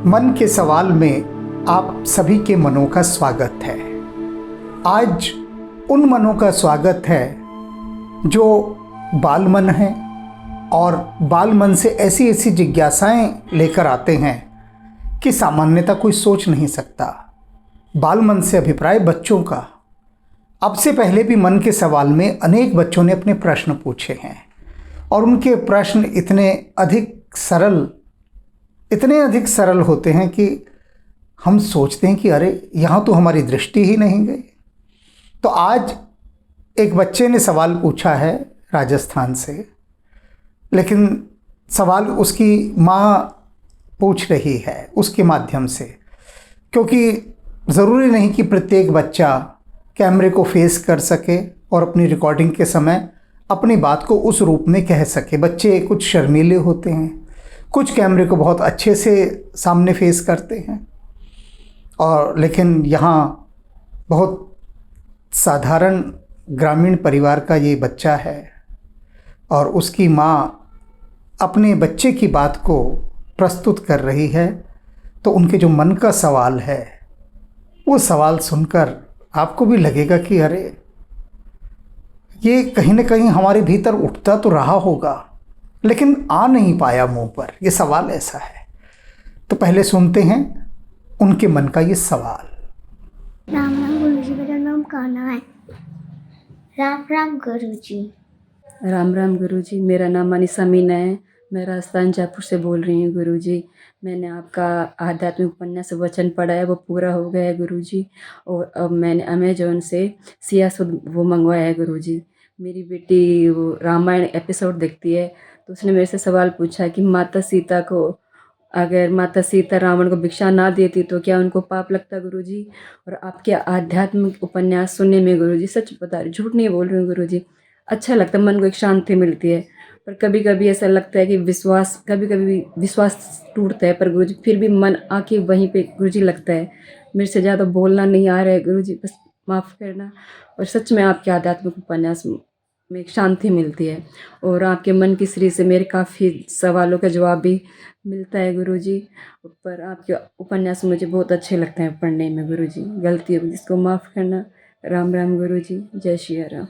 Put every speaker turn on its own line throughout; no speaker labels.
मन के सवाल में आप सभी के मनों का स्वागत है। आज उन मनों का स्वागत है जो बाल मन हैं और बाल मन से ऐसी ऐसी जिज्ञासाएं लेकर आते हैं कि सामान्यतः कोई सोच नहीं सकता। बाल मन से अभिप्राय बच्चों का। अब से पहले भी मन के सवाल में अनेक बच्चों ने अपने प्रश्न पूछे हैं और उनके प्रश्न इतने अधिक सरल होते हैं कि हम सोचते हैं कि अरे यहाँ तो हमारी दृष्टि ही नहीं गई। तो आज एक बच्चे ने सवाल पूछा है राजस्थान से, लेकिन सवाल उसकी माँ पूछ रही है उसके माध्यम से, क्योंकि ज़रूरी नहीं कि प्रत्येक बच्चा कैमरे को फेस कर सके और अपनी रिकॉर्डिंग के समय अपनी बात को उस रूप में कह सके। बच्चे कुछ शर्मीले होते हैं, कुछ कैमरे को बहुत अच्छे से सामने फेस करते हैं, और लेकिन यहाँ बहुत साधारण ग्रामीण परिवार का ये बच्चा है और उसकी माँ अपने बच्चे की बात को प्रस्तुत कर रही है। तो उनके जो मन का सवाल है वो सवाल सुनकर आपको भी लगेगा कि अरे ये कहीं ना कहीं हमारे भीतर उठता तो रहा होगा लेकिन आ नहीं पाया मुंह पर। ये सवाल ऐसा है। तो पहले सुनते हैं उनके मन का ये सवाल।
राम राम गुरुजी, मेरा नाम कान्हा है। राम राम गुरुजी।
राम राम गुरुजी, मेरा नाम अनीसा मीना है। मैं राजस्थान जयपुर से बोल रही हूँ गुरुजी। मैंने आपका आध्यात्मिक उपन्यास वचन पढ़ा है, वो पूरा हो गया है गुरुजी। और अब मैंने अमेजोन से सियासुद वो मंगवाया है गुरुजी। मेरी बेटी वो रामायण एपिसोड देखती है, तो उसने मेरे से सवाल पूछा कि अगर माता सीता रावण को भिक्षा ना देती तो क्या उनको पाप लगता गुरुजी। और आपके आध्यात्मिक उपन्यास सुनने में गुरुजी, सच बता रही, झूठ नहीं बोल रही हूँ गुरुजी, अच्छा लगता है, मन को एक शांति मिलती है। पर कभी कभी ऐसा लगता है कि कभी कभी विश्वास टूटता है, पर गुरुजी फिर भी मन आके वहीं पे गुरुजी लगता है। मेरे से ज़्यादा बोलना नहीं आ रहा है गुरुजी, बस माफ़ करना। और सच में आपके आध्यात्मिक उपन्यास में एक शांति मिलती है और आपके मन की श्री से मेरे काफ़ी सवालों का जवाब भी मिलता है गुरुजी। पर आपके उपन्यास मुझे बहुत अच्छे लगते हैं पढ़ने में गुरुजी। गलती होगी जिसको माफ़ करना। राम राम गुरुजी, जय श्री राम।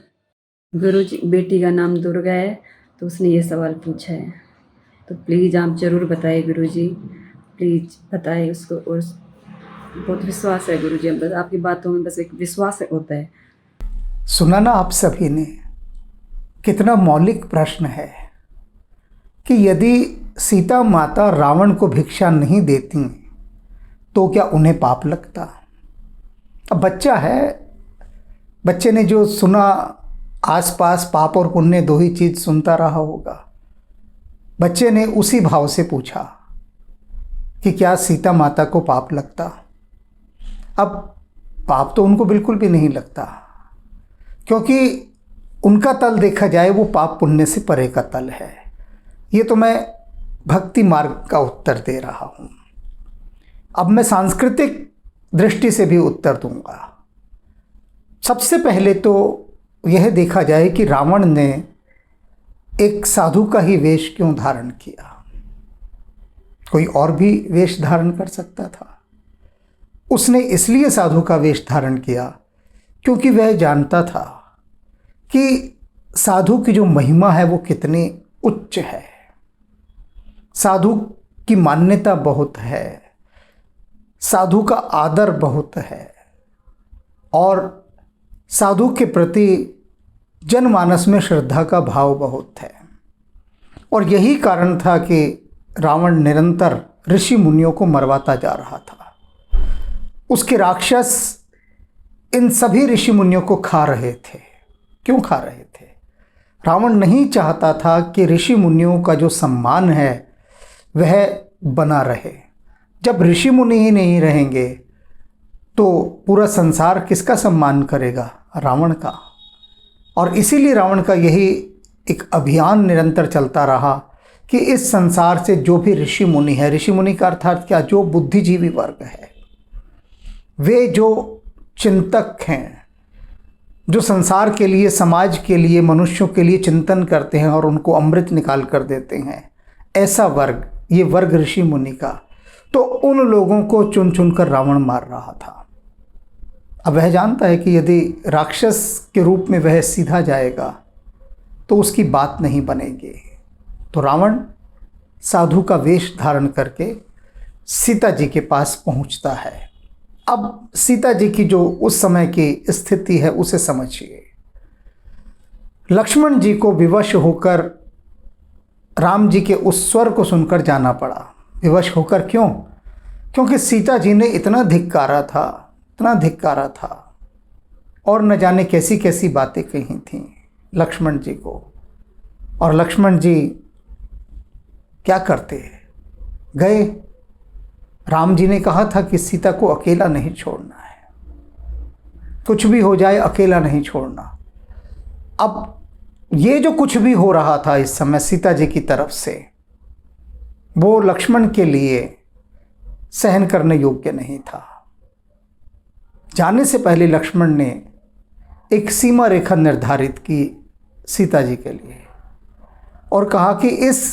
गुरुजी, बेटी का नाम दुर्गा है, तो उसने ये सवाल पूछा है, तो प्लीज़ आप ज़रूर बताइए गुरुजी, प्लीज़ बताइए उसको। और बहुत विश्वास है गुरुजी, बस आपकी बातों में बस एक विश्वास होता है।
सुना ना आप सभी ने, कितना मौलिक प्रश्न है कि यदि सीता माता रावण को भिक्षा नहीं देती तो क्या उन्हें पाप लगता। अब बच्चा है, बच्चे ने जो सुना, आसपास पाप और पुण्य दो ही चीज़ सुनता रहा होगा। बच्चे ने उसी भाव से पूछा कि क्या सीता माता को पाप लगता। अब पाप तो उनको बिल्कुल भी नहीं लगता, क्योंकि उनका तल देखा जाए वो पाप पुण्य से परे का तल है। ये तो मैं भक्ति मार्ग का उत्तर दे रहा हूँ। अब मैं सांस्कृतिक दृष्टि से भी उत्तर दूंगा। सबसे पहले तो यह देखा जाए कि रावण ने एक साधु का ही वेश क्यों धारण किया। कोई और भी वेश धारण कर सकता था। उसने इसलिए साधु का वेश धारण किया क्योंकि वह जानता था कि साधु की जो महिमा है वो कितनी उच्च है। साधु की मान्यता बहुत है, साधु का आदर बहुत है और साधु के प्रति जनमानस में श्रद्धा का भाव बहुत है। और यही कारण था कि रावण निरंतर ऋषि मुनियों को मरवाता जा रहा था। उसके राक्षस इन सभी ऋषि मुनियों को खा रहे थे। क्यों खा रहे थे? रावण नहीं चाहता था कि ऋषि मुनियों का जो सम्मान है वह बना रहे। जब ऋषि मुनि ही नहीं रहेंगे तो पूरा संसार किसका सम्मान करेगा? रावण का। और इसीलिए रावण का यही एक अभियान निरंतर चलता रहा कि इस संसार से जो भी ऋषि मुनि है, ऋषि मुनि का अर्थात क्या, जो बुद्धिजीवी वर्ग है, वे जो चिंतक हैं, जो संसार के लिए, समाज के लिए, मनुष्यों के लिए चिंतन करते हैं और उनको अमृत निकाल कर देते हैं, ऐसा वर्ग, ये वर्ग ऋषि मुनि का, तो उन लोगों को चुन चुन कर रावण मार रहा था। अब वह जानता है कि यदि राक्षस के रूप में वह सीधा जाएगा तो उसकी बात नहीं बनेगी। तो रावण साधु का वेश धारण करके सीता जी के पास पहुंचता है। अब सीता जी की जो उस समय की स्थिति है उसे समझिए। लक्ष्मण जी को विवश होकर राम जी के उस स्वर को सुनकर जाना पड़ा। विवश होकर क्यों? क्योंकि सीता जी ने इतना धिक्कारा था और न जाने कैसी कैसी बातें कही थीं लक्ष्मण जी को। और लक्ष्मण जी क्या करते गए? राम जी ने कहा था कि सीता को अकेला नहीं छोड़ना है, कुछ भी हो जाए अकेला नहीं छोड़ना। अब ये जो कुछ भी हो रहा था इस समय सीता जी की तरफ से, वो लक्ष्मण के लिए सहन करने योग्य नहीं था। जाने से पहले लक्ष्मण ने एक सीमा रेखा निर्धारित की सीता जी के लिए और कहा कि इस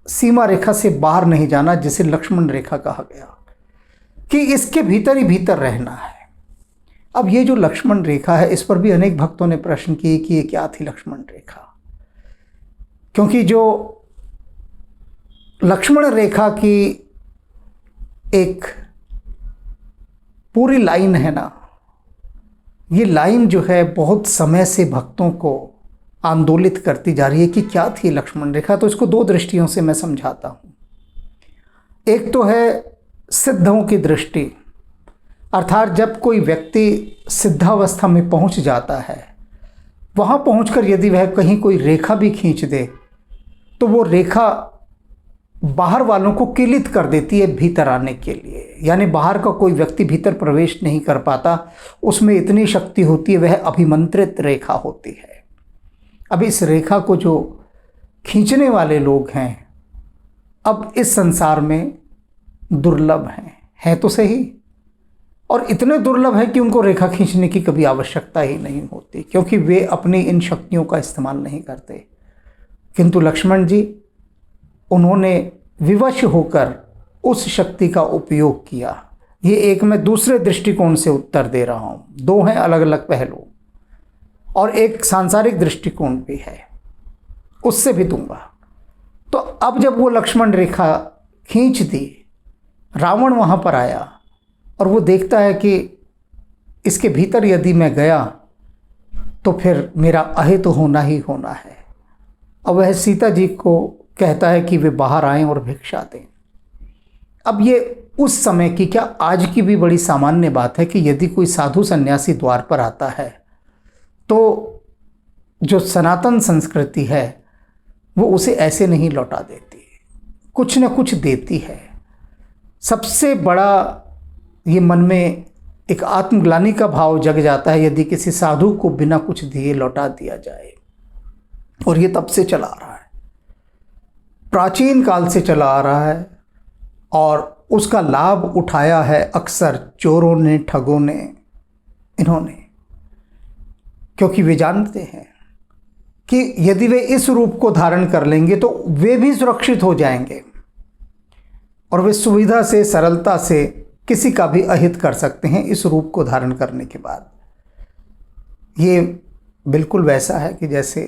सीमा रेखा से बाहर नहीं जाना, जिसे लक्ष्मण रेखा कहा गया, कि इसके भीतर ही भीतर रहना है। अब ये जो लक्ष्मण रेखा है, इस पर भी अनेक भक्तों ने प्रश्न किए कि ये क्या थी लक्ष्मण रेखा, क्योंकि जो लक्ष्मण रेखा की एक पूरी लाइन है ना, ये लाइन जो है बहुत समय से भक्तों को आंदोलित करती जा रही है कि क्या थी लक्ष्मण रेखा। तो इसको दो दृष्टियों से मैं समझाता हूँ। एक तो है सिद्धों की दृष्टि, अर्थात जब कोई व्यक्ति सिद्धावस्था में पहुँच जाता है, वहाँ पहुँचकर यदि वह कहीं कोई रेखा भी खींच दे तो वो रेखा बाहर वालों को किलित कर देती है भीतर आने के लिए, यानी बाहर का कोई व्यक्ति भीतर प्रवेश नहीं कर पाता। उसमें इतनी शक्ति होती है, वह अभिमंत्रित रेखा होती है। अब इस रेखा को जो खींचने वाले लोग हैं, अब इस संसार में दुर्लभ हैं तो सही, और इतने दुर्लभ है कि उनको रेखा खींचने की कभी आवश्यकता ही नहीं होती, क्योंकि वे अपनी इन शक्तियों का इस्तेमाल नहीं करते। किंतु लक्ष्मण जी, उन्होंने विवश होकर उस शक्ति का उपयोग किया। ये एक मैं दूसरे दृष्टिकोण से उत्तर दे रहा हूँ, दो हैं अलग अलग पहलू, और एक सांसारिक दृष्टिकोण भी है, उससे भी दूंगा। तो अब जब वो लक्ष्मण रेखा खींच दी, रावण वहाँ पर आया और वो देखता है कि इसके भीतर यदि मैं गया तो फिर मेरा अहित होना ही होना है। और वह सीता जी को कहता है कि वे बाहर आएं और भिक्षा दें। अब ये उस समय की क्या आज की भी बड़ी सामान्य बात है कि यदि कोई साधु सन्यासी द्वार पर आता है तो जो सनातन संस्कृति है वो उसे ऐसे नहीं लौटा देती, कुछ न कुछ देती है। सबसे बड़ा ये मन में एक आत्मग्लानि का भाव जग जाता है यदि किसी साधु को बिना कुछ दिए लौटा दिया जाए, और ये तब से चला आ रहा है, प्राचीन काल से चला आ रहा है, और उसका लाभ उठाया है अक्सर चोरों ने, ठगों ने, इन्होंने, क्योंकि वे जानते हैं कि यदि वे इस रूप को धारण कर लेंगे तो वे भी सुरक्षित हो जाएंगे और वे सुविधा से, सरलता से किसी का भी अहित कर सकते हैं इस रूप को धारण करने के बाद। ये बिल्कुल वैसा है कि जैसे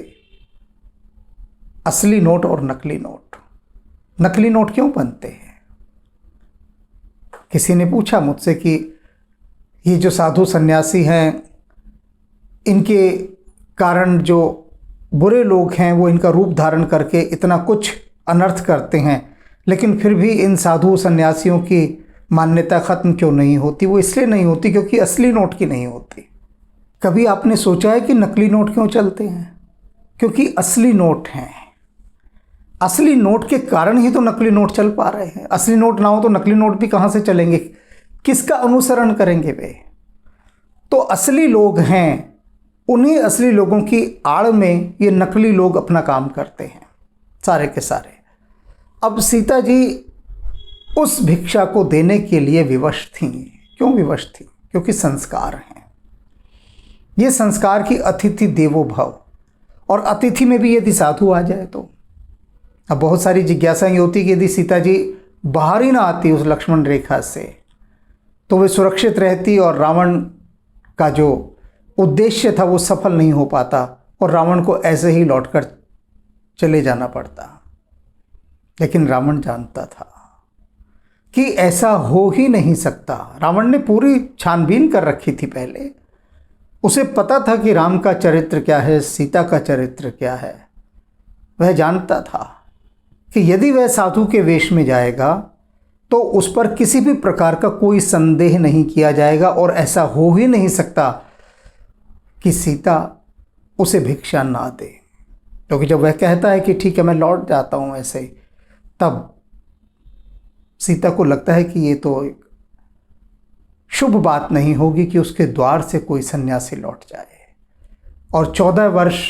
असली नोट और नकली नोट। नकली नोट क्यों बनते हैं? किसी ने पूछा मुझसे कि ये जो साधु सन्यासी हैं, इनके कारण जो बुरे लोग हैं वो इनका रूप धारण करके इतना कुछ अनर्थ करते हैं, लेकिन फिर भी इन साधु सन्यासियों की मान्यता खत्म क्यों नहीं होती? वो इसलिए नहीं होती क्योंकि असली नोट की नहीं होती। कभी आपने सोचा है कि नकली नोट क्यों चलते हैं? क्योंकि असली नोट हैं। असली नोट के कारण ही तो नकली नोट चल पा रहे हैं। असली नोट ना हो तो नकली नोट भी कहाँ से चलेंगे? किसका अनुसरण करेंगे वे? तो असली लोग हैं, उन्हीं असली लोगों की आड़ में ये नकली लोग अपना काम करते हैं सारे के सारे। अब सीता जी उस भिक्षा को देने के लिए विवश थीं। क्यों विवश थी? क्योंकि संस्कार हैं। ये संस्कार की अतिथि देवो भव, और अतिथि में भी यदि साधु आ जाए तो अब बहुत सारी जिज्ञासा ये होती कि यदि सीता जी बाहर ही ना आती उस लक्ष्मण रेखा से तो वे सुरक्षित रहती और रावण का जो उद्देश्य था वो सफल नहीं हो पाता और रावण को ऐसे ही लौटकर चले जाना पड़ता। लेकिन रावण जानता था कि ऐसा हो ही नहीं सकता। रावण ने पूरी छानबीन कर रखी थी पहले। उसे पता था कि राम का चरित्र क्या है, सीता का चरित्र क्या है। वह जानता था कि यदि वह साधु के वेश में जाएगा तो उस पर किसी भी प्रकार का कोई संदेह नहीं किया जाएगा और ऐसा हो ही नहीं सकता कि सीता उसे भिक्षा ना दे। क्योंकि जब वह कहता है कि ठीक है मैं लौट जाता हूँ ऐसे ही, तब सीता को लगता है कि ये तो एक शुभ बात नहीं होगी कि उसके द्वार से कोई सन्यासी लौट जाए। और 14 वर्ष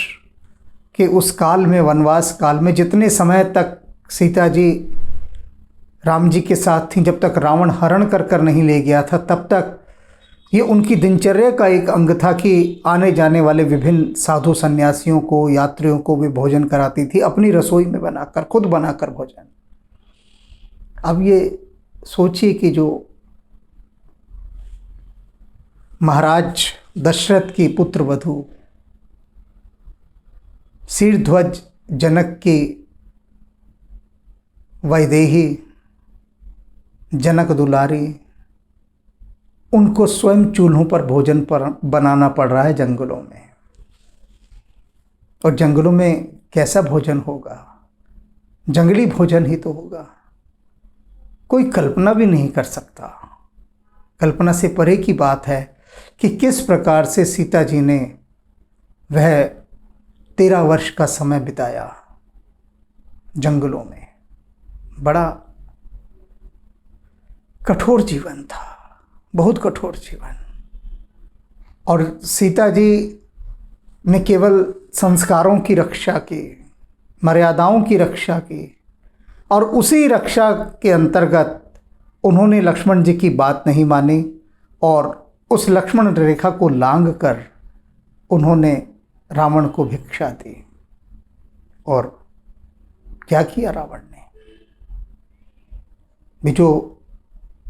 के उस काल में, वनवास काल में, जितने समय तक सीता जी राम जी के साथ थीं, जब तक रावण हरण कर नहीं ले गया था, तब तक ये उनकी दिनचर्या का एक अंग था कि आने जाने वाले विभिन्न साधु सन्यासियों को, यात्रियों को भी भोजन कराती थी अपनी रसोई में बनाकर, खुद बनाकर भोजन। अब ये सोचिए कि जो महाराज दशरथ की पुत्र वधू, शीर्ध्वज जनक की वैदेही, जनक दुलारी, उनको स्वयं चूल्हों पर भोजन पर बनाना पड़ रहा है जंगलों में। और जंगलों में कैसा भोजन होगा? जंगली भोजन ही तो होगा। कोई कल्पना भी नहीं कर सकता। कल्पना से परे की बात है कि किस प्रकार से सीता जी ने वह 13 वर्ष का समय बिताया जंगलों में। बड़ा कठोर जीवन था, बहुत कठोर जीवन। और सीता जी ने केवल संस्कारों की रक्षा की, मर्यादाओं की रक्षा की, और उसी रक्षा के अंतर्गत उन्होंने लक्ष्मण जी की बात नहीं मानी और उस लक्ष्मण रेखा को लांघ कर उन्होंने रावण को भिक्षा दी। और क्या किया रावण ने? भी जो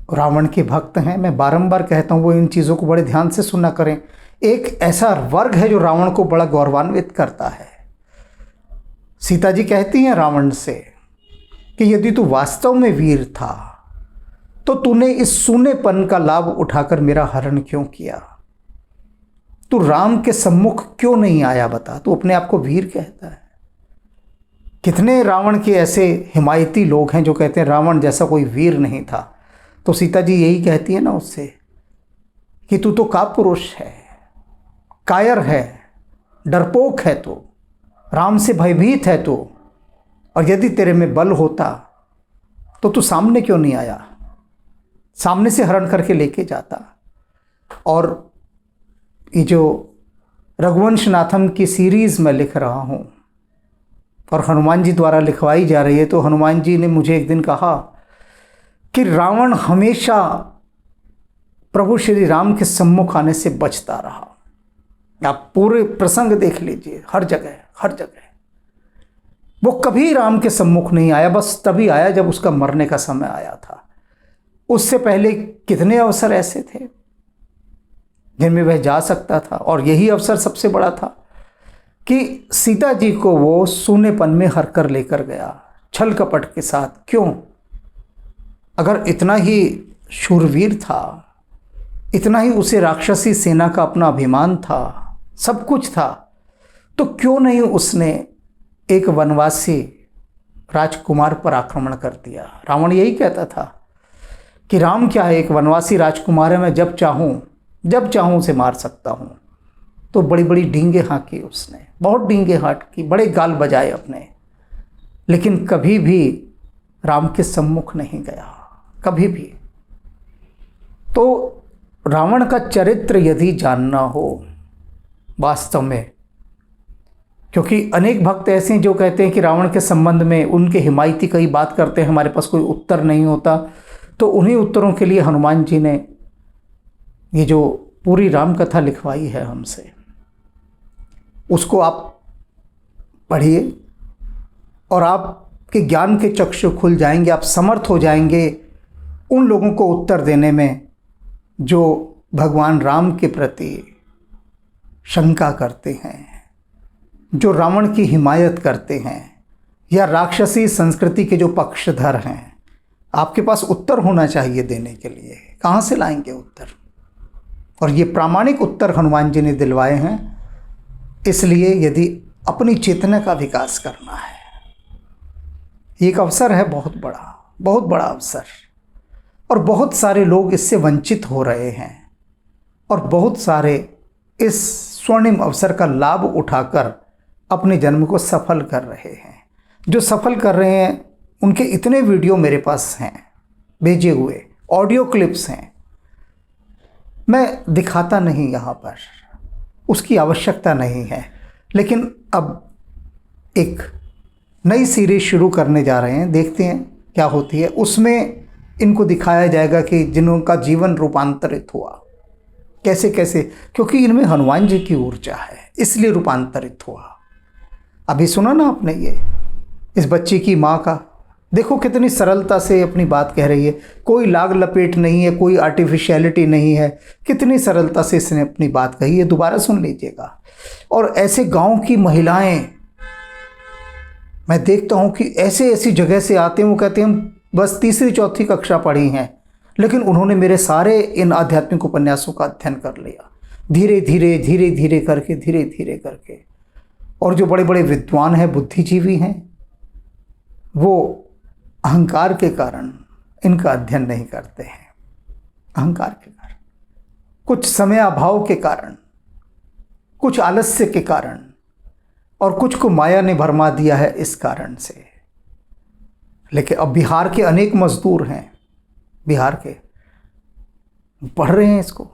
रावण के भक्त हैं, मैं बारंबार कहता हूँ वो इन चीज़ों को बड़े ध्यान से सुना करें। एक ऐसा वर्ग है जो रावण को बड़ा गौरवान्वित करता है। सीता जी कहती हैं रावण से कि यदि तू वास्तव में वीर था तो तूने इस सूनेपन का लाभ उठाकर मेरा हरण क्यों किया? तू राम के सम्मुख क्यों नहीं आया? बता, तू अपने आप को वीर कहता है। कितने रावण के ऐसे हिमायती लोग हैं जो कहते हैं रावण जैसा कोई वीर नहीं था। तो सीता जी यही कहती है ना उससे कि तू तो कापुरुष है, कायर है, डरपोक है, तू राम से भयभीत है तू, और यदि तेरे में बल होता तो तू सामने क्यों नहीं आया? सामने से हरण करके लेके जाता। और ये जो रघुवंश नाथम की सीरीज़ मैं लिख रहा हूँ और हनुमान जी द्वारा लिखवाई जा रही है, तो हनुमान जी ने मुझे एक दिन कहा कि रावण हमेशा प्रभु श्री राम के सम्मुख आने से बचता रहा। आप पूरे प्रसंग देख लीजिए, हर जगह वो कभी राम के सम्मुख नहीं आया, बस तभी आया जब उसका मरने का समय आया था। उससे पहले कितने अवसर ऐसे थे जिनमें वह जा सकता था, और यही अवसर सबसे बड़ा था कि सीता जी को वो सूनेपन में हर कर लेकर गया, छल कपट के साथ। क्यों? अगर इतना ही शूरवीर था, इतना ही उसे राक्षसी सेना का अपना अभिमान था, सब कुछ था, तो क्यों नहीं उसने एक वनवासी राजकुमार पर आक्रमण कर दिया? रावण यही कहता था कि राम क्या है, एक वनवासी राजकुमार है, मैं जब चाहूँ उसे मार सकता हूँ। तो बड़ी बड़ी डींगे हाँकी उसने, बहुत डींगे हाँक की, बड़े गाल बजाए अपने, लेकिन कभी भी राम के सम्मुख नहीं गया, कभी भी। तो रावण का चरित्र यदि जानना हो वास्तव में, क्योंकि अनेक भक्त ऐसे हैं जो कहते हैं कि रावण के संबंध में उनके हिमायती कई बात करते हैं, हमारे पास कोई उत्तर नहीं होता, तो उन्हीं उत्तरों के लिए हनुमान जी ने ये जो पूरी राम कथा लिखवाई है हमसे, उसको आप पढ़िए और आप आपके ज्ञान के चक्षु खुल जाएंगे, आप समर्थ हो जाएंगे उन लोगों को उत्तर देने में जो भगवान राम के प्रति शंका करते हैं, जो रावण की हिमायत करते हैं या राक्षसी संस्कृति के जो पक्षधर हैं। आपके पास उत्तर होना चाहिए देने के लिए, कहाँ से लाएंगे उत्तर? और ये प्रामाणिक उत्तर हनुमान जी ने दिलवाए हैं। इसलिए यदि अपनी चेतना का विकास करना है, एक अवसर है बहुत बड़ा अवसर, और बहुत सारे लोग इससे वंचित हो रहे हैं और बहुत सारे इस स्वर्णिम अवसर का लाभ उठाकर अपने जन्म को सफल कर रहे हैं। जो सफल कर रहे हैं उनके इतने वीडियो मेरे पास हैं, भेजे हुए ऑडियो क्लिप्स हैं। मैं दिखाता नहीं यहाँ पर, उसकी आवश्यकता नहीं है, लेकिन अब एक नई सीरीज शुरू करने जा रहे हैं, देखते हैं क्या होती है। उसमें इनको दिखाया जाएगा कि जिनका जीवन रूपांतरित हुआ कैसे कैसे, क्योंकि इनमें हनुमान जी की ऊर्जा है इसलिए रूपांतरित हुआ। अभी सुना ना आपने ये इस बच्ची की माँ का, देखो कितनी सरलता से अपनी बात कह रही है, कोई लाग लपेट नहीं है, कोई आर्टिफिशियलिटी नहीं है, कितनी सरलता से इसने अपनी बात कही है। दोबारा सुन लीजिएगा। और ऐसे गांव की महिलाएं मैं देखता हूं कि ऐसी जगह से आते हैं, वो कहते हैं हम बस तीसरी चौथी कक्षा पढ़ी हैं, लेकिन उन्होंने मेरे सारे इन आध्यात्मिक उपन्यासों का अध्ययन कर लिया, धीरे धीरे करके। और जो बड़े बड़े विद्वान हैं, बुद्धिजीवी हैं, वो अहंकार के कारण इनका अध्ययन नहीं करते हैं। अहंकार के कारण, कुछ समय अभाव के कारण, कुछ आलस्य के कारण, और कुछ को माया ने भरमा दिया है इस कारण से। लेकिन अब बिहार के अनेक मजदूर हैं, बिहार के पढ़ रहे हैं इसको,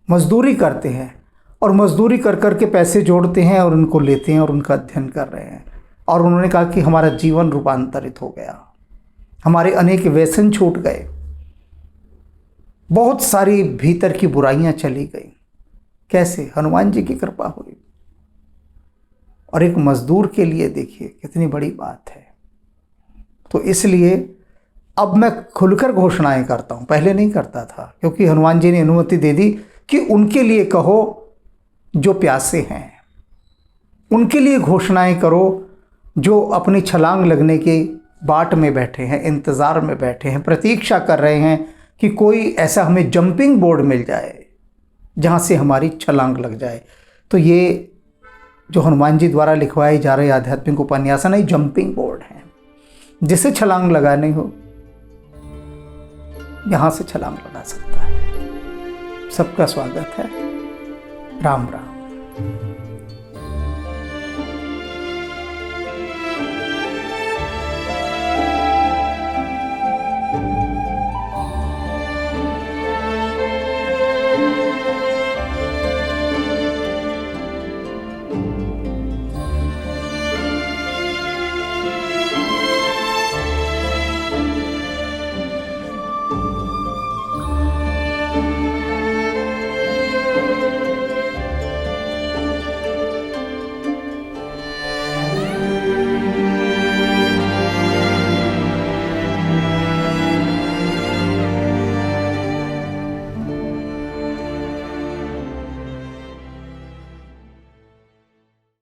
मजदूरी करते हैं और मजदूरी कर कर के पैसे जोड़ते हैं और उनको लेते हैं और उनका अध्ययन कर रहे हैं। और उन्होंने कहा कि हमारा जीवन रूपांतरित हो गया, हमारे अनेक व्यसन छूट गए, बहुत सारी भीतर की बुराइयां चली गई। कैसे? हनुमान जी की कृपा हुई। और एक मजदूर के लिए देखिए कितनी बड़ी बात है। तो इसलिए अब मैं खुलकर घोषणाएं करता हूं, पहले नहीं करता था, क्योंकि हनुमान जी ने अनुमति दे दी कि उनके लिए कहो जो प्यासे हैं, उनके लिए घोषणाएं करो जो अपनी छलांग लगने की बाट में बैठे हैं, इंतज़ार में बैठे हैं, प्रतीक्षा कर रहे हैं कि कोई ऐसा हमें जंपिंग बोर्ड मिल जाए जहाँ से हमारी छलांग लग जाए। तो ये जो हनुमान जी द्वारा लिखवाए जा रहे आध्यात्मिक उपन्यास नहीं, जंपिंग बोर्ड हैं, जिसे छलांग लगानी हो यहाँ से छलांग लगा सकता है। सबका स्वागत है। राम राम।